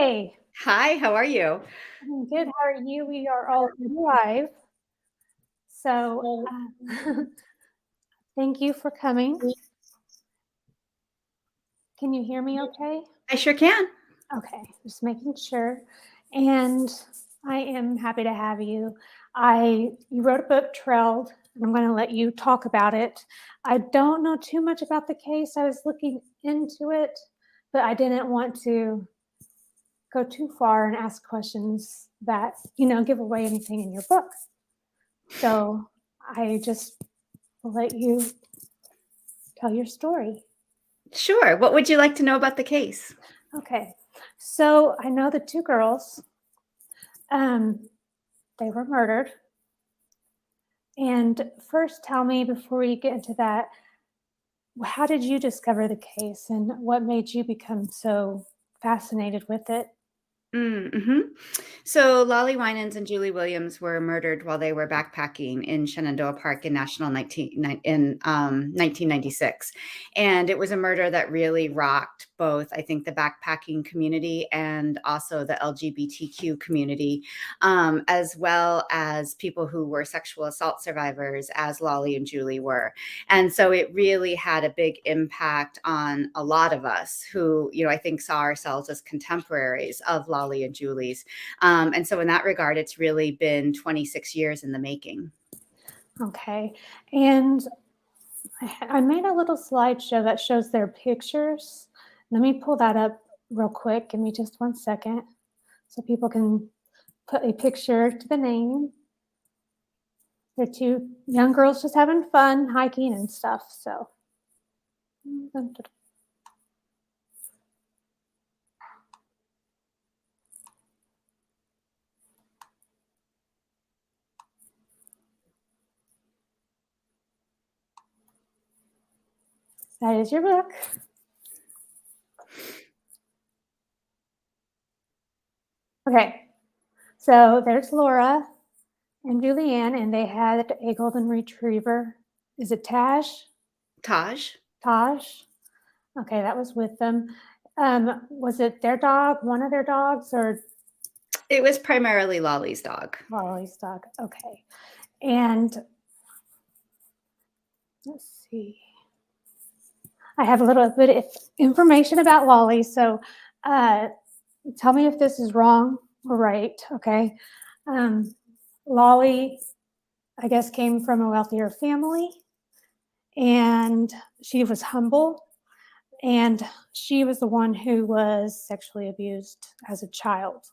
Hi, Hi, how are you? I'm good. How are you? We are all live. So, thank you for coming. Can you hear me okay? I sure can. Okay, just making sure. And I am happy to have you. You wrote a book, Trailed, and I'm going to let you talk about it. I don't know too much about the case. I was looking into it, but I didn't want to go too far and ask questions that, give away anything in your book. So I just will let you tell your story. Sure. What would you like to know about the case? Okay. So I know the two girls, um, they were murdered. And first, tell me before we get into that, how did you discover the case and what made you become so fascinated with it? Mm-hmm. So Lollie Winans and Julie Williams were murdered while they were backpacking in Shenandoah Park in 1996. And it was a murder that really rocked both, I think, the backpacking community and also the LGBTQ community, as well as people who were sexual assault survivors, as Lollie and Julie were. And so it really had a big impact on a lot of us who, I think saw ourselves as contemporaries of Lollie and Julie's. And so in that regard, it's really been 26 years in the making. Okay. And I made a little slideshow that shows their pictures. Let me pull that up real quick. Give me just 1 second so people can put a picture to the name. They're two young girls just having fun hiking and stuff. So, that is your book. Okay, so there's Laura and Julianne, and they had a golden retriever. Is it Taj? Taj? Taj? Okay, that was with them. Was it their dog, one of their dogs, or It was primarily Lollie's dog. Lollie's dog? Okay. And let's see. I have a little bit of information about Lollie. So tell me if this is wrong or right. Okay. Lollie, I guess, came from a wealthier family, and she was humble, and she was the one who was sexually abused as a child.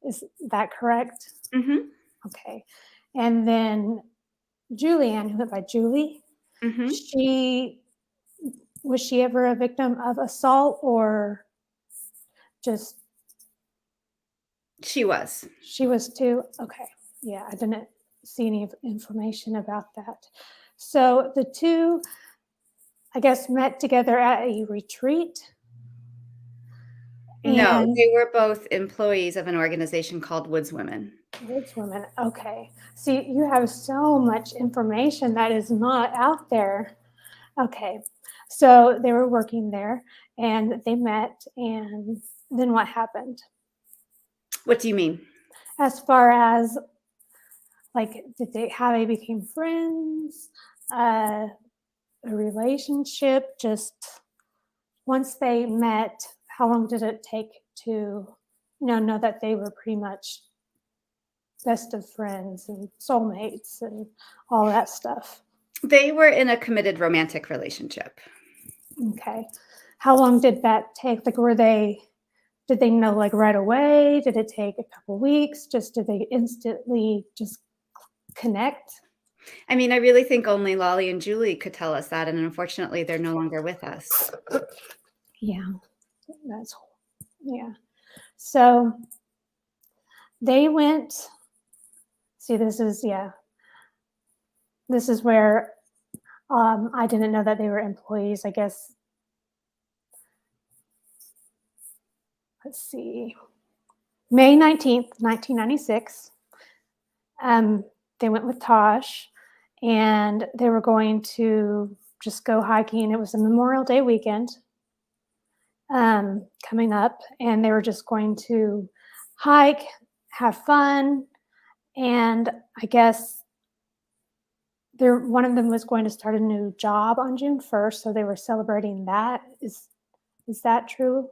Is that correct? Mm-hmm. Okay. And then Julianne, who went by Julie, Mm-hmm. was she ever a victim of assault, or just She was. she was too? Okay. Yeah, I didn't see any information about that. So the two, I guess, met together at a retreat. No, And they were both employees of an organization called Woods Women. Woods Women. Okay. See, you have so much information that is not out there. Okay. So they were working there and they met, and then what happened? What do you mean? As far as like, how they became friends, a relationship, just once they met, how long did it take to, know that they were pretty much best of friends and soulmates and all that stuff? They were in a committed romantic relationship. Okay. How long did that take? Like, did they know like right away? Did it take a couple weeks? Did they instantly just connect? I mean, I really think only Lollie and Julie could tell us that, and unfortunately, they're no longer with us. Yeah, that's, yeah. So they went, see, this is where I didn't know that they were employees, I guess. Let's see, May 19th, 1996. They went with Tosh, and they were going to just go hiking. It was a Memorial Day weekend. coming up, and they were just going to hike, have fun, and I guess one of them was going to start a new job on June 1st, so they were celebrating that. Is that true?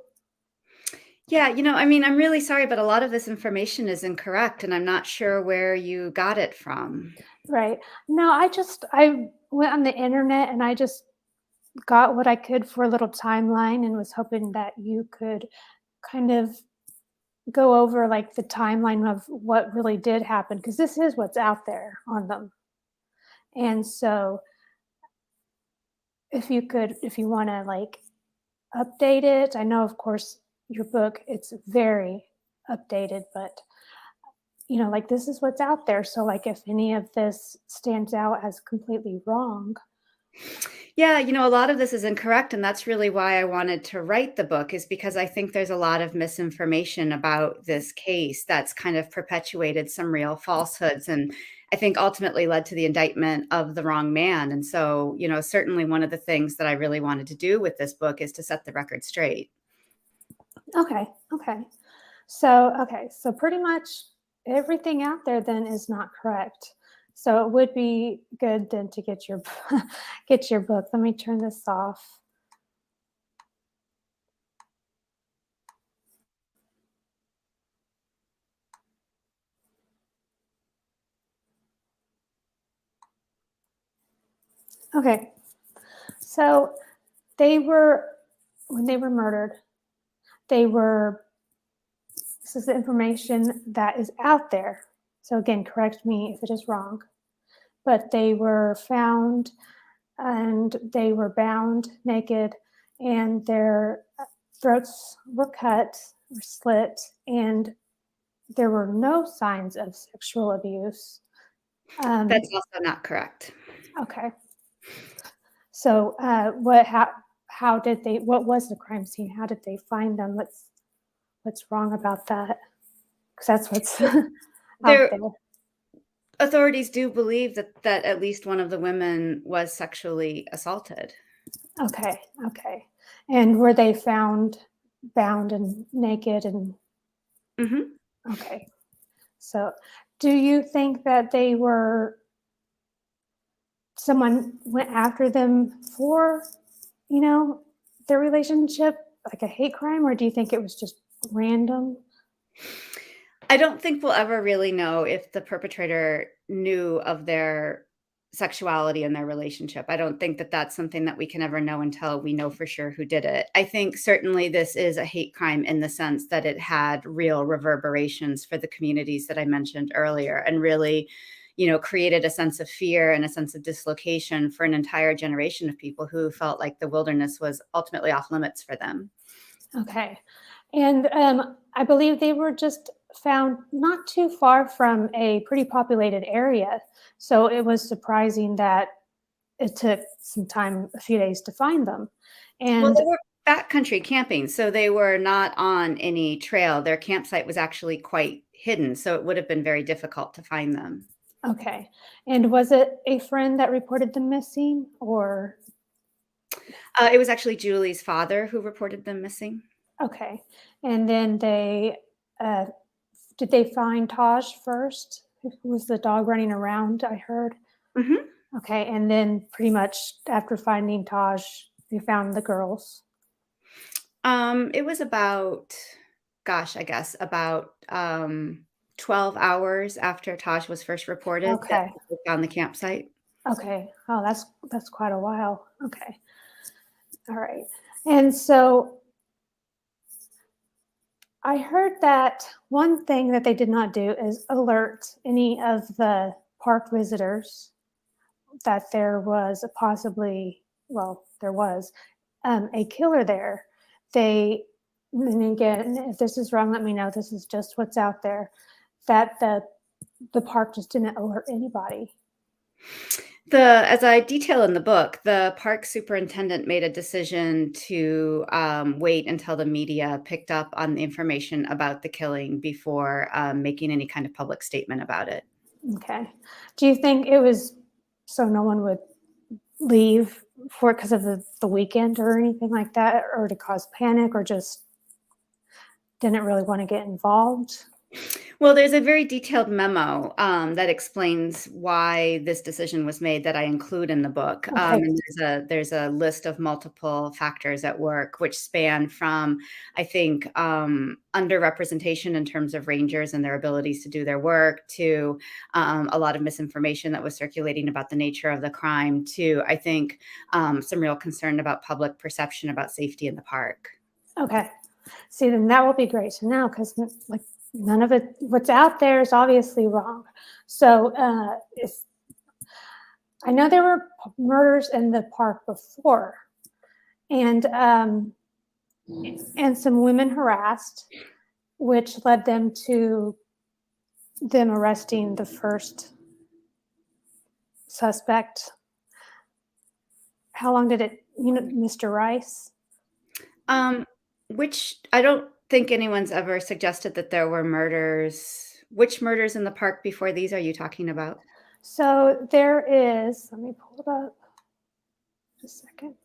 Yeah, I mean, I'm really sorry, but a lot of this information is incorrect, and I'm not sure where you got it from. Right. No, I went on the internet and I just got what I could for a little timeline and was hoping that you could kind of go over like the timeline of what really did happen because this is what's out there on them. And so if you want to like update it, I know of course your book it's very updated, but like this is what's out there. So like if any of this stands out as completely wrong. Yeah, a lot of this is incorrect, and that's really why I wanted to write the book is because I think there's a lot of misinformation about this case that's kind of perpetuated some real falsehoods and I think ultimately led to the indictment of the wrong man. And so, certainly one of the things that I really wanted to do with this book is to set the record straight. Okay. Okay. So pretty much everything out there then is not correct. So it would be good then to get your get your book. Let me turn this off. Okay. So they were when they were murdered, they were this is the information that is out there. So again, correct me if it is wrong. But they were found and they were bound naked and their throats were cut or slit and there were no signs of sexual abuse. That's also not correct. Okay. So, how did they? What was the crime scene? How did they find them? What's wrong about that? Because that's what's out There there. authorities do believe that at least one of the women was sexually assaulted. Okay. Okay. And were they found bound and naked and Mhm. okay? So, do you think that they were someone went after them for, you know, their relationship, like a hate crime, or do you think it was just random? I don't think we'll ever really know if the perpetrator knew of their sexuality in their relationship. I don't think that that's something that we can ever know until we know for sure who did it. I think certainly this is a hate crime in the sense that it had real reverberations for the communities that I mentioned earlier and really, created a sense of fear and a sense of dislocation for an entire generation of people who felt like the wilderness was ultimately off limits for them. Okay. And I believe they were just found not too far from a pretty populated area. So it was surprising that it took some time, a few days to find them. Well, And they were backcountry camping, so they were not on any trail. Their campsite was actually quite hidden, so it would have been very difficult to find them. okay. And was it a friend that reported them missing or It was actually Julie's father who reported them missing. okay. And then uh, did they find Taj first? Who was the dog running around? I heard. Mhm. Okay, and then pretty much after finding Taj, they found the girls. It was about, gosh, I guess about 12 hours after Taj was first reported that Okay. they found the campsite. Okay. Oh, that's quite a while. Okay. All right. And so I heard that one thing that they did not do is alert any of the park visitors that there was a possibly, well, there was a killer there. They, and again, if this is wrong, let me know. This is just what's out there. That the park just didn't alert anybody. As I detail in the book, the park superintendent made a decision to wait until the media picked up on the information about the killing before making any kind of public statement about it. Okay. Do you think it was so no one would leave for because of the weekend or anything like that, or to cause panic, or just didn't really want to get involved? Well, there's a very detailed memo that explains why this decision was made that I include in the book. Okay. And there's a list of multiple factors at work, which span from, I think, underrepresentation in terms of rangers and their abilities to do their work, to a lot of misinformation that was circulating about the nature of the crime, to, I think, some real concern about public perception about safety in the park. Okay. See, then that will be great to know because, like, none of it, what's out there is obviously wrong. So, if I know there were murders in the park before, and some women harassed, which led them to them arresting the first suspect. How long did it, Mr. Rice? Um, which I don't think anyone's ever suggested that there were murders. Which murders in the park before these are you talking about? So there is, let me pull it up a second.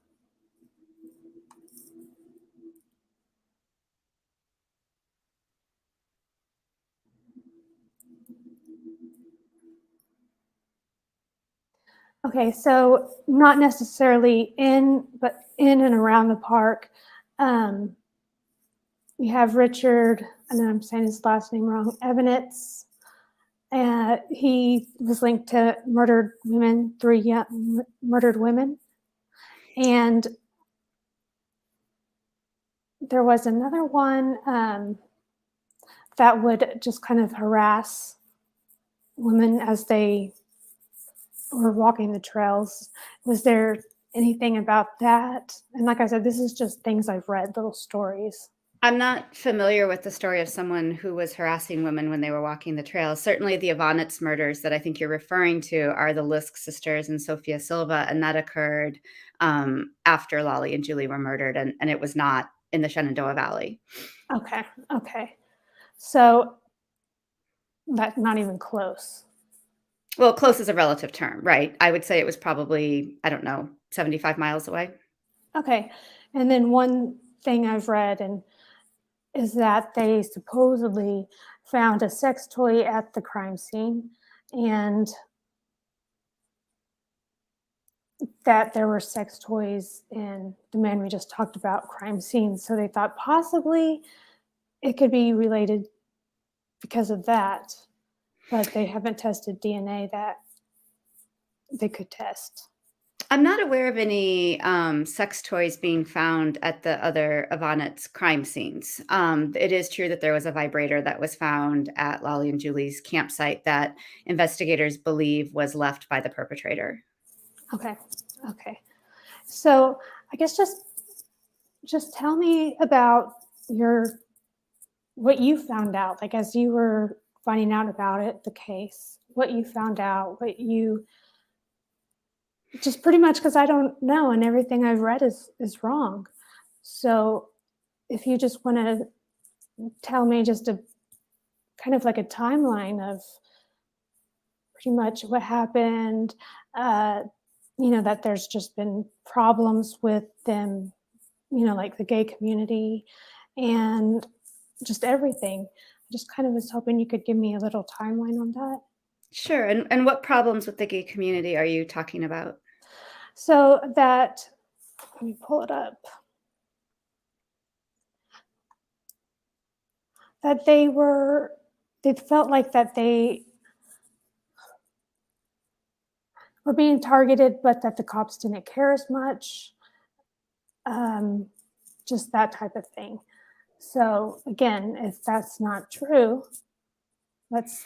Okay, so not necessarily in, but in and around the park. Um, you have Richard, and I'm saying his last name wrong, Evanitz. He was linked to murdered women, murdered women. And there was another one that would just kind of harass women as they were walking the trails. Was there anything about that? And like I said, this is just things I've read, little stories. I'm not familiar with the story of someone who was harassing women when they were walking the trails. Certainly, the Illuminates murders that I think you're referring to are the Lisk sisters and Sophia Silva, and that occurred after Lollie and Julie were murdered, and it was not in the Shenandoah Valley. Okay, okay. So that's not even close. Well, close is a relative term, right? I would say it was probably, I don't know, 75 miles away. Okay. And then one thing I've read and is that they supposedly found a sex toy at the crime scene, and that there were sex toys in the man we just talked about crime scene. So they thought possibly it could be related because of that, but they haven't tested DNA that they could test. I'm not aware of any sex toys being found at the other Ivonet's crime scenes. It is true that there was a vibrator that was found at Lollie and Julie's campsite that investigators believe was left by the perpetrator. Okay. Okay. So I guess just tell me about your what you found out, like as you were finding out about it, the case, what you found out, what you just pretty much because I don't know and everything I've read is wrong. So if you just want to tell me just a kind of like a timeline of pretty much what happened, uh, that there's just been problems with them, like the gay community and just everything. I just kind of was hoping you could give me a little timeline on that. Sure. And what problems with the gay community are you talking about? So that, let me pull it up, that they felt like that they were being targeted, but that the cops didn't care as much. Um, just that type of thing. So again, if that's not true, let's.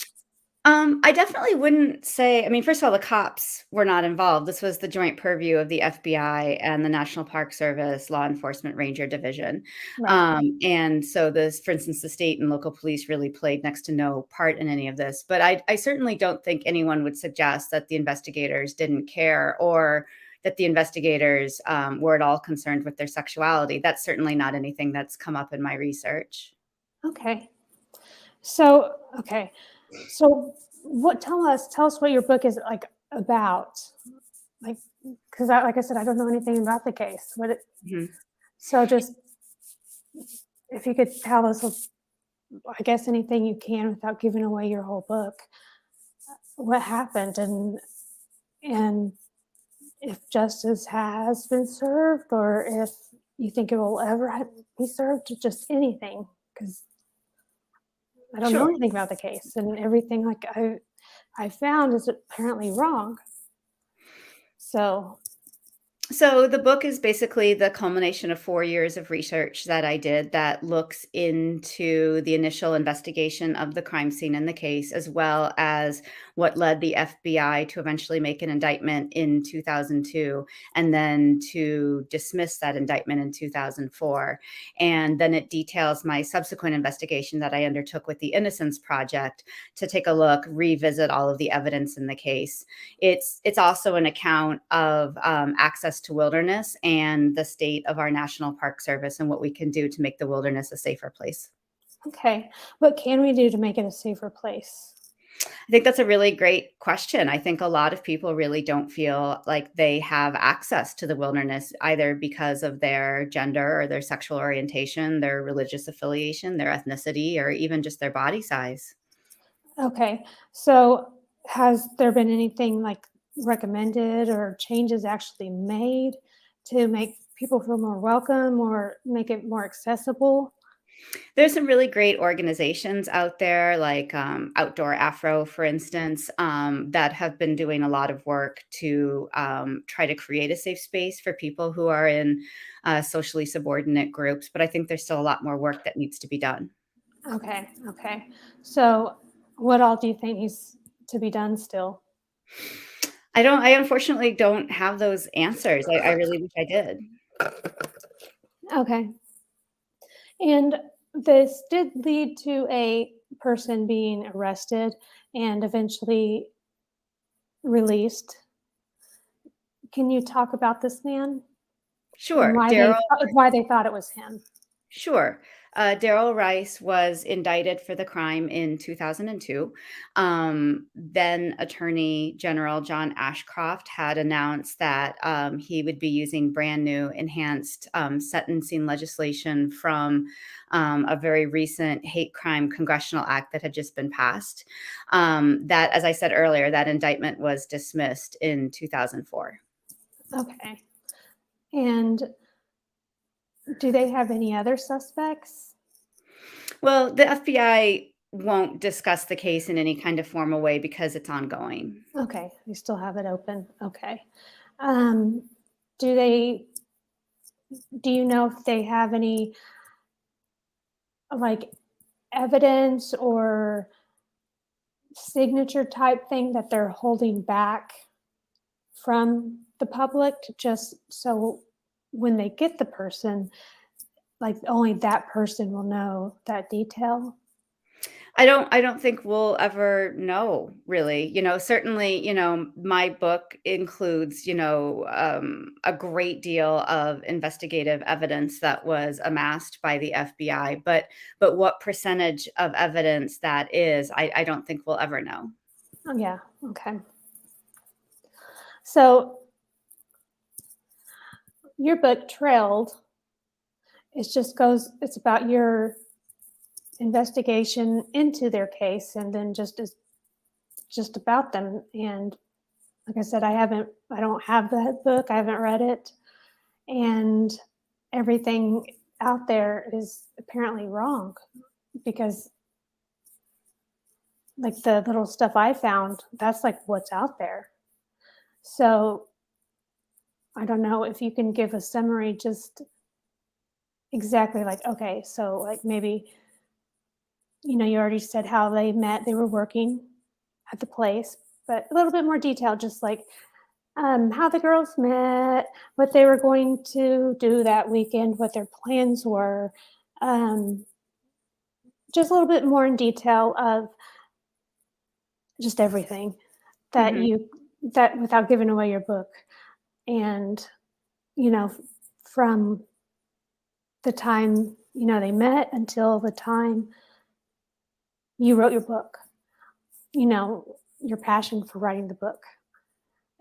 I definitely wouldn't say, I mean, first of all, the cops were not involved. This was the joint purview of the FBI and the National Park Service Law Enforcement Ranger Division. Right. And so this, for instance, the state and local police really played next to no part in any of this. But I certainly don't think anyone would suggest that the investigators didn't care or that the investigators were at all concerned with their sexuality. That's certainly not anything that's come up in my research. Okay. So okay. So tell us what your book is like about. like, because like I said, I don't know anything about the case. Mhm. So just if you could tell us, I guess, anything you can without giving away your whole book, what happened, and if justice has been served, or if you think it will ever be served, just anything, because I don't know Sure. anything about the case, and everything like I found is apparently wrong. So So the book is basically the culmination of 4 years of research that I did that looks into the initial investigation of the crime scene in the case, as well as what led the FBI to eventually make an indictment in 2002, and then to dismiss that indictment in 2004. And then it details my subsequent investigation that I undertook with the Innocence Project to take a look, revisit all of the evidence in the case. It's also an account of access to wilderness and the state of our National Park Service and what we can do to make the wilderness a safer place. okay, what can we do to make it a safer place? I think that's a really great question. I think a lot of people really don't feel like they have access to the wilderness, either because of their gender or their sexual orientation, their religious affiliation, their ethnicity, or even just their body size. Okay, so has there been anything like recommended or changes actually made to make people feel more welcome or make it more accessible? There's some really great organizations out there, like Outdoor Afro, for instance, that have been doing a lot of work to try to create a safe space for people who are in socially subordinate groups. But I think there's still a lot more work that needs to be done. Okay, okay. So what all do you think needs to be done still? I unfortunately don't have those answers. I really wish I did. Okay. And this did lead to a person being arrested and eventually released. Can you talk about this man and Sure. Daryl why they thought it was him? Sure. Daryl Rice was indicted for the crime in 2002. Then Attorney General John Ashcroft had announced that he would be using brand new enhanced sentencing legislation from a very recent hate crime congressional act that had just been passed. That, as I said earlier, that indictment was dismissed in 2004. Okay. And do they have any other suspects? Well, the FBI won't discuss the case in any kind of formal way because it's ongoing. Okay, they still have it open. Okay. Um, do they do you know if they have any like evidence or signature type thing that they're holding back from the public, to just so when they get the person, like only that person will know that detail? I don't think we'll ever know really. Certainly, my book includes, a great deal of investigative evidence that was amassed by the FBI, but what percentage of evidence that is, I don't think we'll ever know. Oh yeah, okay. So your book Trailed, it's about your investigation into their case, and then just about them. And like I said, I don't have that book. I haven't read it, and everything out there is apparently wrong, because like the little stuff I found, that's like what's out there. So I don't know if you can give a summary, just exactly like, okay, so like maybe, you already said how they met, they were working at the place, but a little bit more detail, just like how the girls met, what they were going to do that weekend, what their plans were, um, just a little bit more in detail of just everything that Mhm. you that without giving away your book, and you know from the time they met until the time you wrote your book, your passion for writing the book,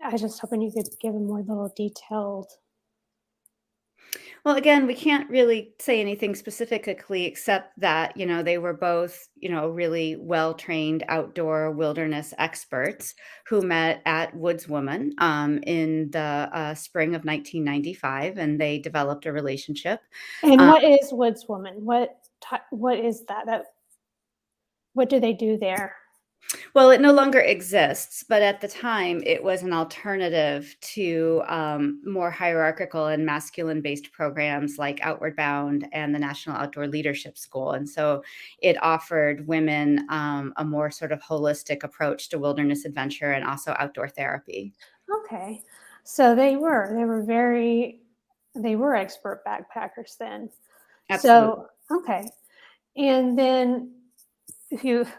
I was just hoping you could give a more little detailed. Well, again, we can't really say anything specifically except that, they were both, really well-trained outdoor wilderness experts who met at Woods Woman in the spring of 1995, and they developed a relationship. And Um, what is Woods Woman? What is that? What do they do there? Well, it no longer exists, but at the time, it was an alternative to more hierarchical and masculine-based programs like Outward Bound and the National Outdoor Leadership School. And so it offered women a more sort of holistic approach to wilderness adventure and also outdoor therapy. Okay. So they were expert backpackers then. Absolutely. So, okay. And then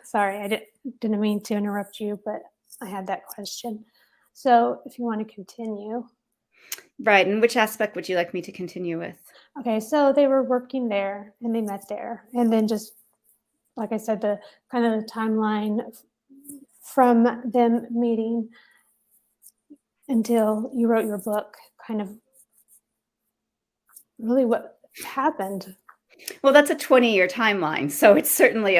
sorry, I didn't mean to interrupt you, but I had that question. So if you want to continue. Right. And which aspect would you like me to continue with? Okay, so they were working there and they met there. And then just like I said, the kind of the timeline from them meeting until you wrote your book, kind of really what happened. Well, that's a 20-year timeline, so it's certainly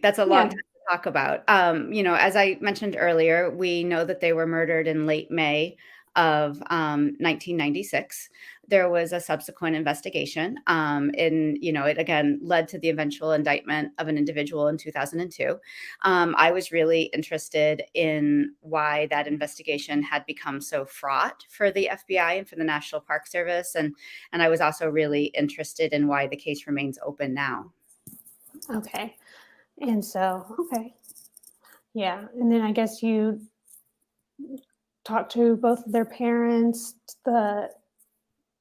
that's a long Yeah. time to talk about. As I mentioned earlier, we know that they were murdered in late May of 1996. There was a subsequent investigation, and it again led to the eventual indictment of an individual in 2002. I was really interested in why that investigation had become so fraught for the FBI and for the National Park Service, and I was also really interested in why the case remains open now. Okay. And so, okay. Yeah. And then I guess you talked to both of their parents,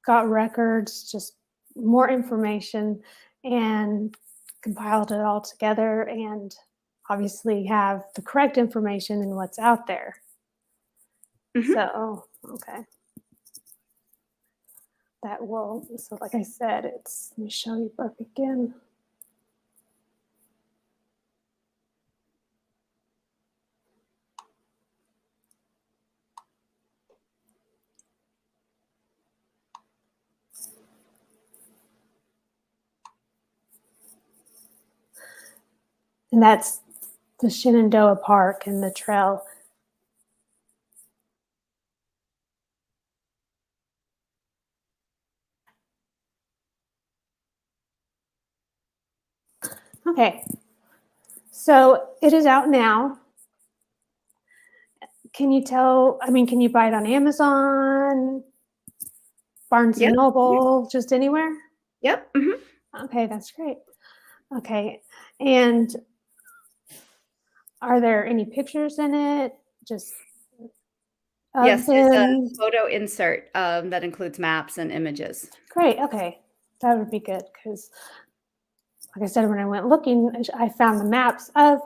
got records, just more information, and compiled it all together, and obviously have the correct information in what's out there. Mhm. So, okay. So like I said, let me show you book again. And that's the Shenandoah Park and the trail. Okay. So it is out now. Can you can you buy it on Amazon, Barnes and Yep. Noble, just anywhere? Yep. Mhm. Okay, that's great. Okay. And are there any pictures in it? Just of Yes, there's a them? photo insert, that includes maps and images. Great. Okay. That would be good because, like I said, when I went looking, I found the maps of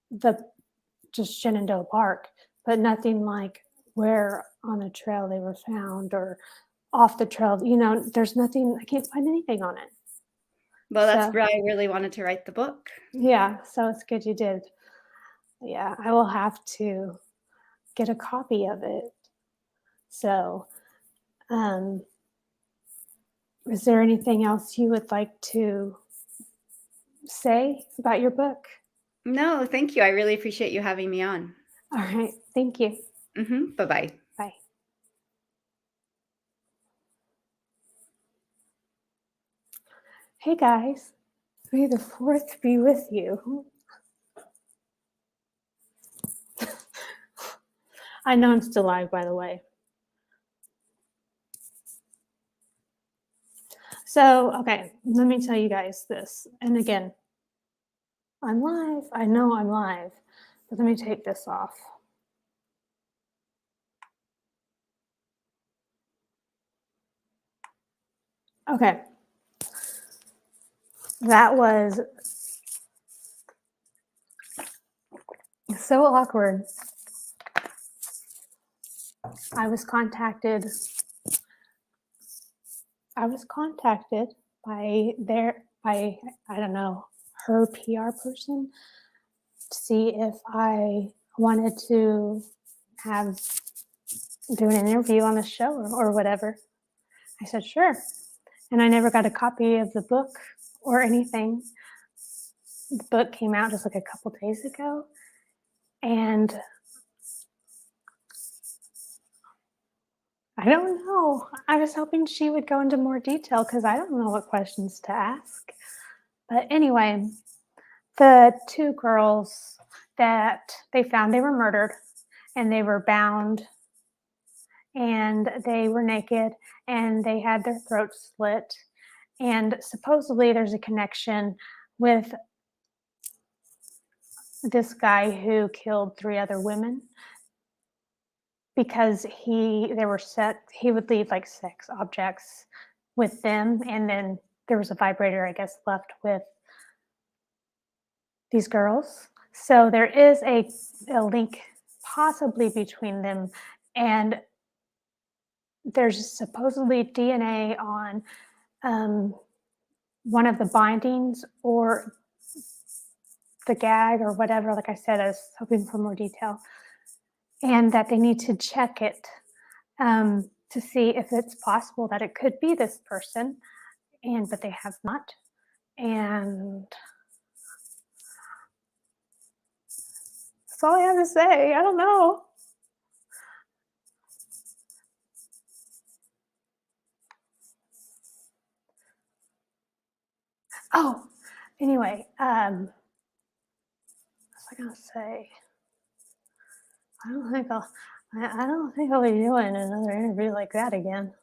the just Shenandoah Park, but nothing like where on the trail they were found or off the trail. There's nothing, I can't find anything on it. Well, that's So, why I really wanted to write the book. yeah, so it's good you did. Yeah, I will have to get a copy of it. So, um, is there anything else you would like to say about your book? No, thank you. I really appreciate you having me on. All right, thank you. Bye-bye. Bye. Hey guys, may the fourth be with you. I know I'm still live, by the way. So, okay, let me tell you guys this. And again, I'm live. I know I'm live, but let me take this off. Okay. That was so awkward. I was contacted by I don't know, her PR person to see if I wanted to have do an interview on the show or whatever. I said, sure. And I never got a copy of the book or anything. The book came out just like a couple days ago. And I don't know. I was hoping she would go into more detail because I don't know what questions to ask. But anyway, the two girls that they found, they were murdered and they were bound and they were naked and they had their throats slit. And supposedly there's a connection with this guy who killed 3 other women because he would leave like sex objects with them, and then there was a vibrator, I guess, left with these girls. So there is a link possibly between them, and there's supposedly DNA on one of the bindings or the gag or whatever. Like I said, I was hoping for more detail, and that they need to check it to see if it's possible that it could be this person, but they have not. And that's all I have to say. I don't know. Oh, anyway, what was I gonna say? I don't think I'll be doing another interview like that again.